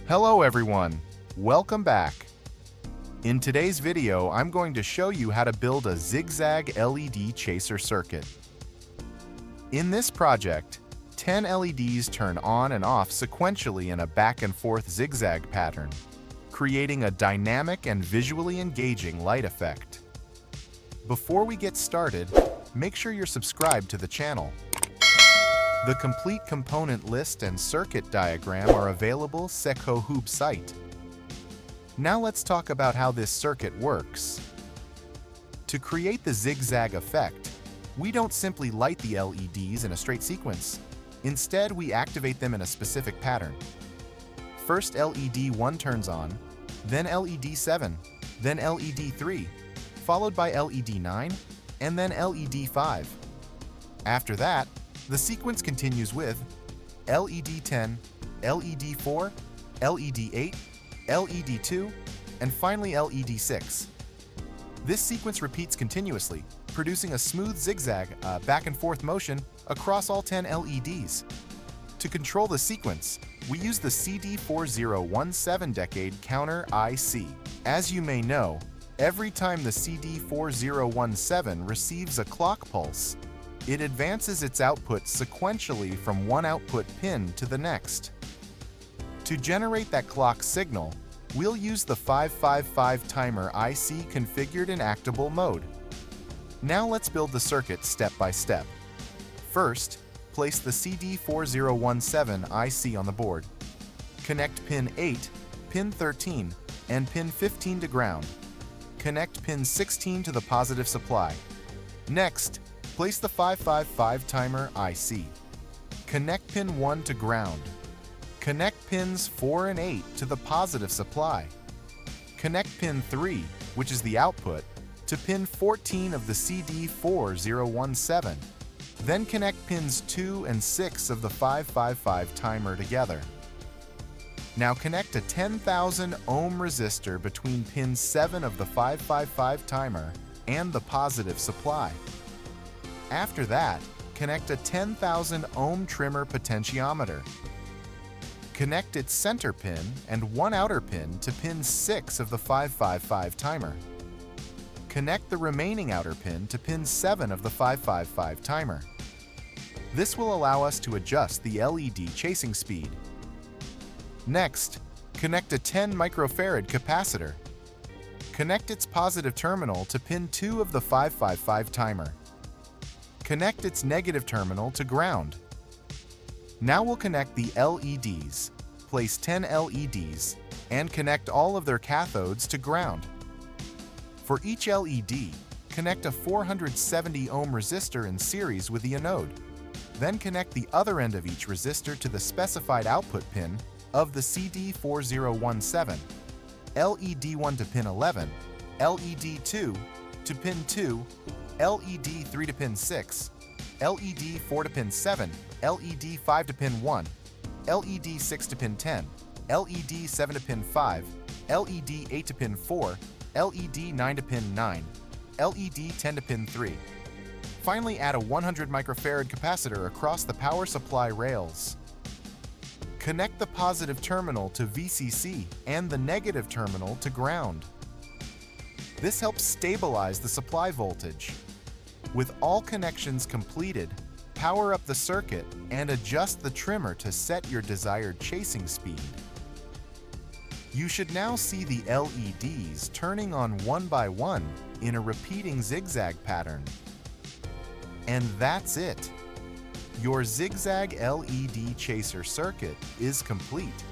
Hello everyone, welcome back. In today's video, I'm going to show you how to build a Zigzag LED Chaser circuit. In this project, 10 LEDs turn on and off sequentially in a back and forth zigzag pattern, creating a dynamic and visually engaging light effect. Before we get started, make sure you're subscribed to the channel. The complete component list and circuit diagram are available sekhohub.site. Now let's talk about how this circuit works. To create the zigzag effect, we don't simply light the LEDs in a straight sequence. Instead, we activate them in a specific pattern. First LED 1 turns on, then LED 7, then LED 3, followed by LED 9, and then LED 5. After that, the sequence continues with LED 10, LED 4, LED 8, LED 2, and finally LED 6. This sequence repeats continuously, producing a smooth zigzag back and forth motion across all 10 LEDs. To control the sequence, we use the CD4017 decade counter IC. As you may know, every time the CD4017 receives a clock pulse, it advances its output sequentially from one output pin to the next. To generate that clock signal, we'll use the 555 timer IC configured in actable mode. Now let's build the circuit step by step. First, place the CD4017 IC on the board. Connect pin 8, pin 13, and pin 15 to ground. Connect pin 16 to the positive supply. Next, place the 555 timer IC. Connect pin 1 to ground. Connect pins 4 and 8 to the positive supply. Connect pin 3, which is the output, to pin 14 of the CD4017. Then connect pins 2 and 6 of the 555 timer together. Now connect a 10,000 ohm resistor between pin 7 of the 555 timer and the positive supply. After that, connect a 10,000 ohm trimmer potentiometer. Connect its center pin and one outer pin to pin 6 of the 555 timer. Connect the remaining outer pin to pin 7 of the 555 timer. This will allow us to adjust the LED chasing speed. Next, connect a 10 microfarad capacitor. Connect its positive terminal to pin 2 of the 555 timer. Connect its negative terminal to ground. Now we'll connect the LEDs. Place 10 LEDs and connect all of their cathodes to ground. For each LED, connect a 470 ohm resistor in series with the anode. Then connect the other end of each resistor to the specified output pin of the CD4017, LED 1 to pin 11, LED 2 to pin 2, LED 3 to pin 6, LED 4 to pin 7, LED 5 to pin 1, LED 6 to pin 10, LED 7 to pin 5, LED 8 to pin 4, LED 9 to pin 9, LED 10 to pin 3. Finally, add a 100 microfarad capacitor across the power supply rails. Connect the positive terminal to VCC and the negative terminal to ground. This helps stabilize the supply voltage. With all connections completed, power up the circuit and adjust the trimmer to set your desired chasing speed. You should now see the LEDs turning on one by one in a repeating zigzag pattern. And that's it. Your Zigzag LED Chaser circuit is complete.